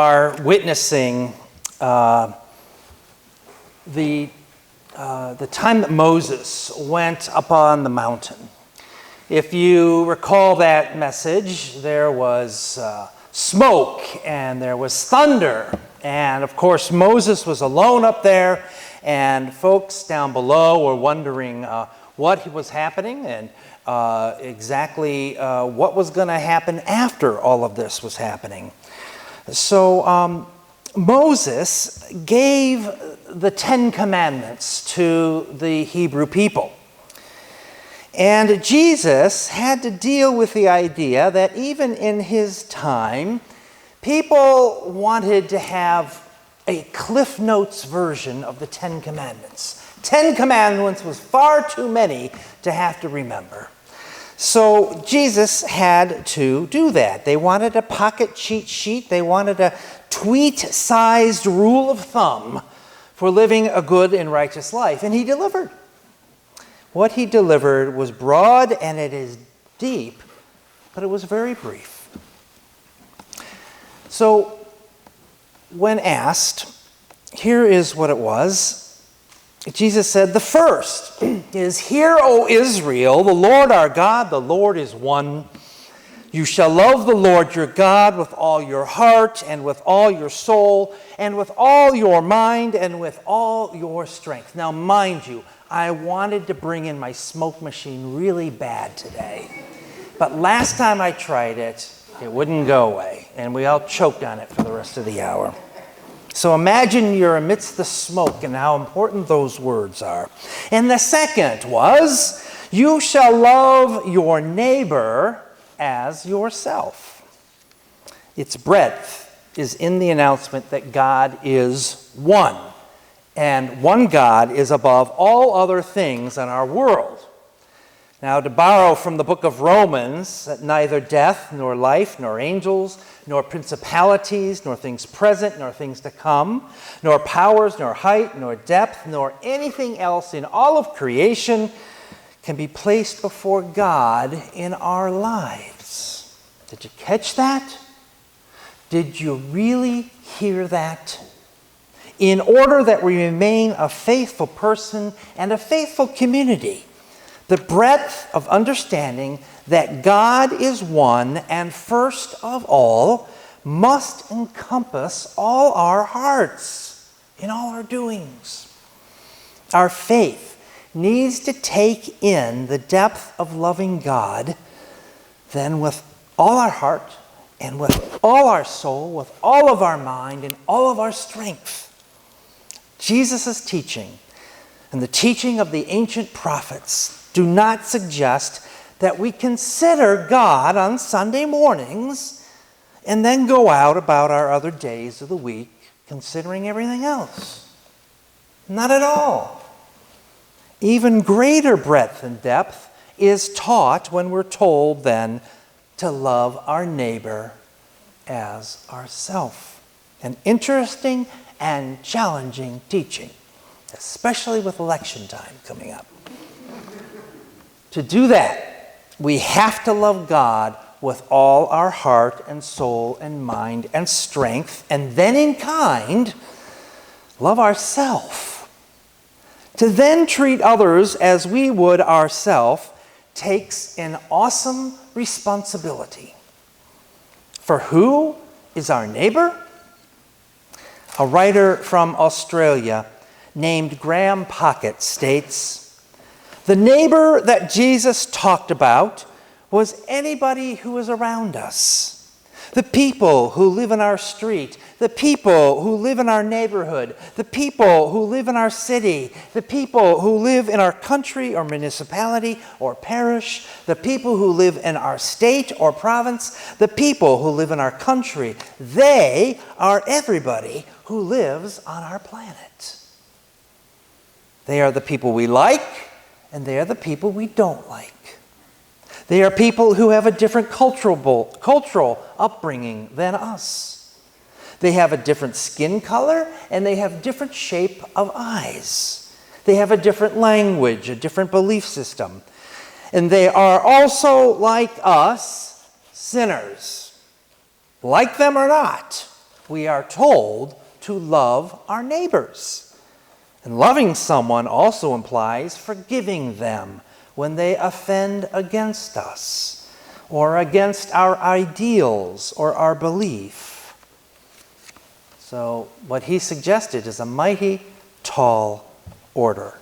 Are witnessing the time that Moses went up on the mountain. If you recall that message, there was smoke and there was thunder. And of course, Moses was alone up there, and folks down below were wondering what was happening and exactly what was going to happen after all of this was happening. So Moses gave the 10 Commandments to the Hebrew people. And Jesus had to deal with the idea that even in his time, people wanted to have a Cliff Notes version of the 10 Commandments. 10 Commandments was far too many to have to remember. So Jesus had to do that. They wanted a pocket cheat sheet. They wanted a tweet-sized rule of thumb for living a good and righteous life. And he delivered. What he delivered was broad and it is deep, but it was very brief. So when asked, here is what it was. Jesus said, the first is, "Hear, O Israel, the Lord our God, the Lord is one. You shall love the Lord your God with all your heart and with all your soul and with all your mind and with all your strength." Now, mind you, I wanted to bring in my smoke machine really bad today. But last time I tried it, it wouldn't go away. And we all choked on it for the rest of the hour. So imagine you're amidst the smoke and how important those words are. And the second was, "You shall love your neighbor as yourself." Its breadth is in the announcement that God is one. And one God is above all other things in our world. Now, to borrow from the book of Romans, that neither death, nor life, nor angels, nor principalities, nor things present, nor things to come, nor powers, nor height, nor depth, nor anything else in all of creation can be placed before God in our lives. Did you catch that? Did you really hear that? In order that we remain a faithful person and a faithful community, the breadth of understanding that God is one and first of all must encompass all our hearts in all our doings. Our faith needs to take in the depth of loving God, then with all our heart and with all our soul, with all of our mind and all of our strength. Jesus' teaching and the teaching of the ancient prophets do not suggest that we consider God on Sunday mornings and then go out about our other days of the week considering everything else. Not at all. Even greater breadth and depth is taught when we're told then to love our neighbor as ourself. An interesting and challenging teaching, especially with election time coming up. To do that, we have to love God with all our heart and soul and mind and strength, and then in kind, love ourselves. To then treat others as we would ourselves takes an awesome responsibility. For who is our neighbor? A writer from Australia named Graham Pocket states, "The neighbor that Jesus talked about was anybody who is around us. The people who live in our street, the people who live in our neighborhood, the people who live in our city, the people who live in our country or municipality or parish, the people who live in our state or province, the people who live in our country. They are everybody who lives on our planet. They are the people we like, and they are the people we don't like. They are people who have a different cultural upbringing than us. They have a different skin color, and they have different shape of eyes. They have a different language, a different belief system. And they are also, like us, sinners. Like them or not, we are told to love our neighbors. And loving someone also implies forgiving them when they offend against us or against our ideals or our belief. So what he suggested is a mighty tall order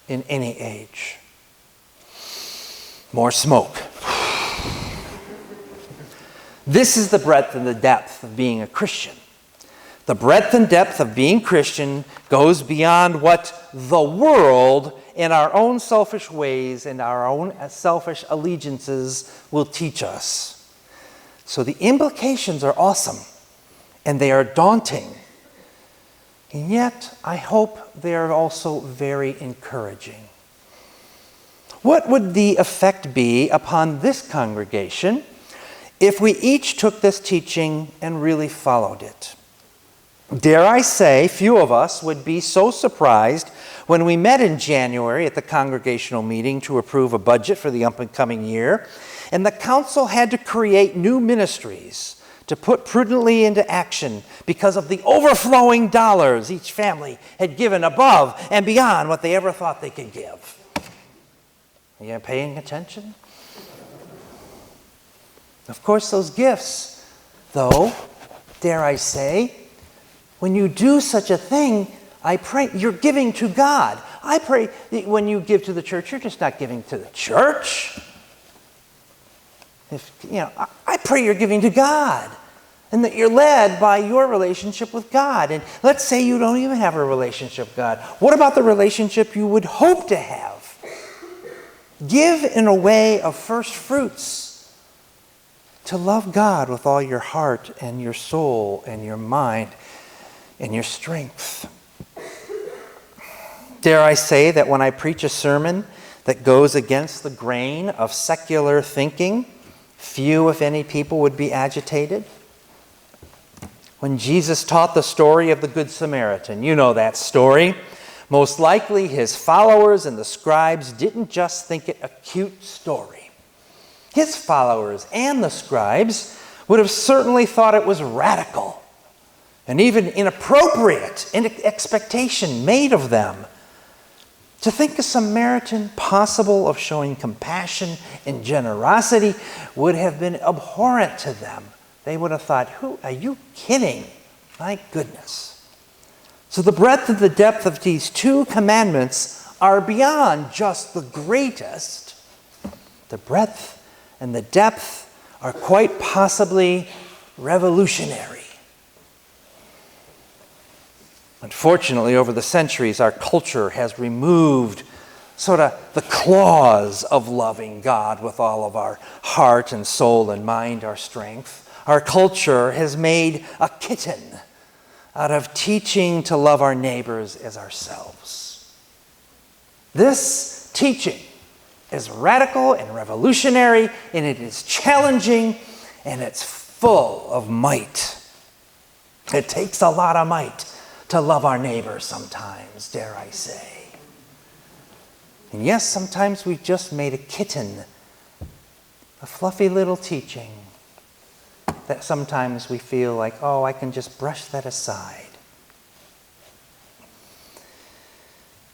in any age. More smoke. This is the breadth and the depth of being a Christian. The breadth and depth of being Christian goes beyond what the world in our own selfish ways and our own selfish allegiances will teach us. So the implications are awesome and they are daunting. And yet, I hope they are also very encouraging. What would the effect be upon this congregation if we each took this teaching and really followed it? Dare I say, few of us would be so surprised when we met in January at the Congregational meeting to approve a budget for the upcoming year, and the council had to create new ministries to put prudently into action because of the overflowing dollars each family had given above and beyond what they ever thought they could give. Are you paying attention? Of course, those gifts, though, dare I say, when you do such a thing, I pray you're giving to God. I pray that when you give to the church, you're just not giving to the church. I pray you're giving to God and that you're led by your relationship with God. And let's say you don't even have a relationship with God. What about the relationship you would hope to have? Give in a way of first fruits. To love God with all your heart and your soul and your mind and your strength. Dare I say that when I preach a sermon that goes against the grain of secular thinking, few, if any, people would be agitated? When Jesus taught the story of the Good Samaritan, you know that story. Most likely his followers and the scribes didn't just think it a cute story. His followers and the scribes would have certainly thought it was radical and even inappropriate expectation made of them. To think a Samaritan possible of showing compassion and generosity would have been abhorrent to them. They would have thought, "Who are you kidding? My goodness." So the breadth and the depth of these two commandments are beyond just the greatest. The breadth and the depth are quite possibly revolutionary. Unfortunately, over the centuries, our culture has removed sort of the claws of loving God with all of our heart and soul and mind, our strength. Our culture has made a kitten out of teaching to love our neighbors as ourselves. This teaching is radical and revolutionary, and it is challenging, and it's full of might. It takes a lot of might to love our neighbors sometimes, dare I say. And yes, sometimes we've just made a kitten, a fluffy little teaching that sometimes we feel like, oh, I can just brush that aside.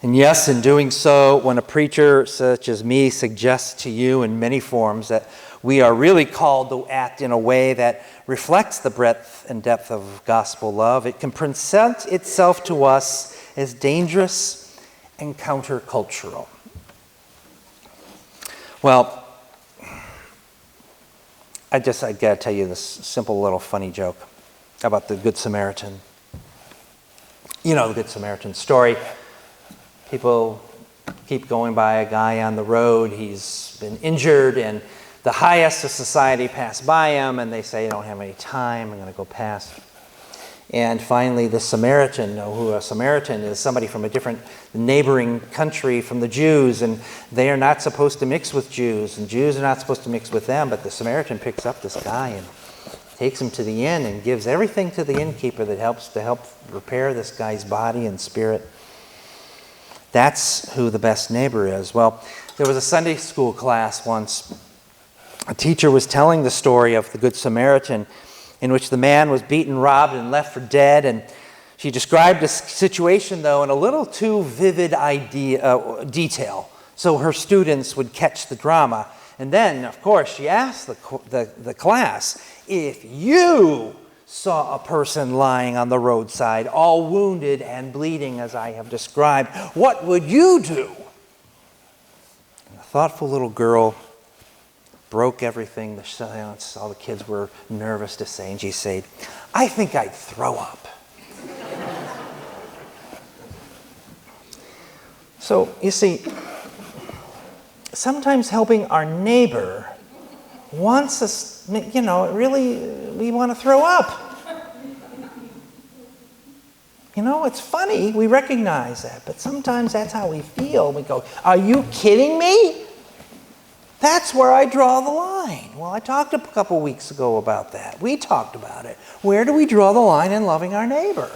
And yes, in doing so, when a preacher such as me suggests to you in many forms that we are really called to act in a way that reflects the breadth and depth of gospel love, it can present itself to us as dangerous and countercultural. Well, I got to tell you this simple little funny joke about the Good Samaritan. You know the Good Samaritan story. People keep going by a guy on the road. He's been injured, and the highest of society pass by him, and they say, "I don't have any time. I'm going to go past." And finally, the Samaritan, who a Samaritan is somebody from a different neighboring country from the Jews, and they are not supposed to mix with Jews, and Jews are not supposed to mix with them, but the Samaritan picks up this guy and takes him to the inn and gives everything to the innkeeper that helps to help repair this guy's body and spirit. That's who the best neighbor is. Well, there was a Sunday school class once. A teacher was telling the story of the Good Samaritan, in which the man was beaten, robbed, and left for dead. And she described the situation, though, in a little too vivid detail, so her students would catch the drama. And then, of course, she asked the class, if you saw a person lying on the roadside, all wounded and bleeding as I have described, what would you do? And the thoughtful little girl broke everything, the silence, all the kids were nervous to say, and she said, I think I'd throw up. So, you see, sometimes helping our neighbor wants us, really, we want to throw up. It's funny, we recognize that, but sometimes that's how we feel. We go, are you kidding me? That's where I draw the line. Well, I talked a couple weeks ago about that. We talked about it. Where do we draw the line in loving our neighbor?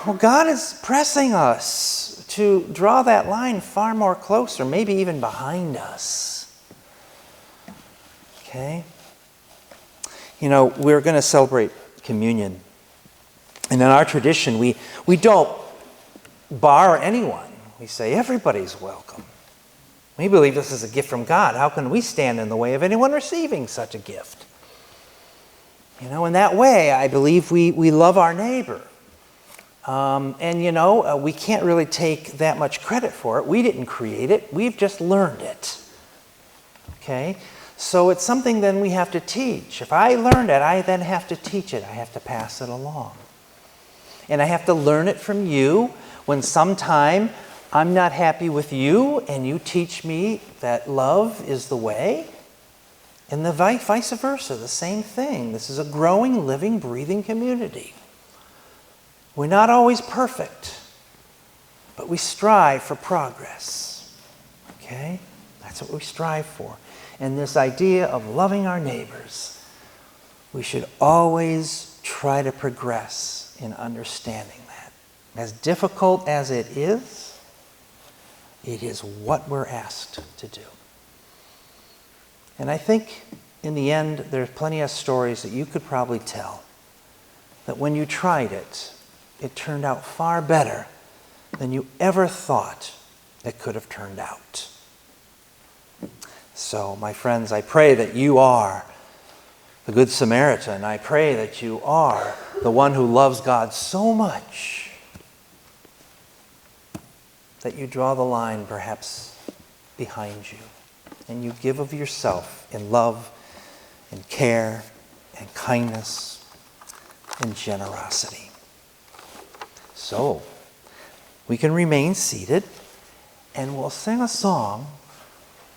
Well, God is pressing us to draw that line far more closer, maybe even behind us. Okay? We're going to celebrate communion. And in our tradition, we don't bar anyone. We say everybody's welcome. We believe this is a gift from God. How can we stand in the way of anyone receiving such a gift? In that way, I believe we love our neighbor. We can't really take that much credit for it. We didn't create it. We've just learned it. Okay? So it's something then we have to teach. If I learned it, I then have to teach it. I have to pass it along. And I have to learn it from you when sometime I'm not happy with you and you teach me that love is the way. And the vice versa, the same thing. This is a growing, living, breathing community. We're not always perfect, but we strive for progress. Okay? That's what we strive for. And this idea of loving our neighbors, we should always try to progress in understanding that. As difficult as it is what we're asked to do. And I think in the end, there's plenty of stories that you could probably tell that when you tried it, it turned out far better than you ever thought it could have turned out. So, my friends, I pray that you are the Good Samaritan. I pray that you are the one who loves God so much that you draw the line perhaps behind you and you give of yourself in love and care and kindness and generosity. So, we can remain seated and we'll sing a song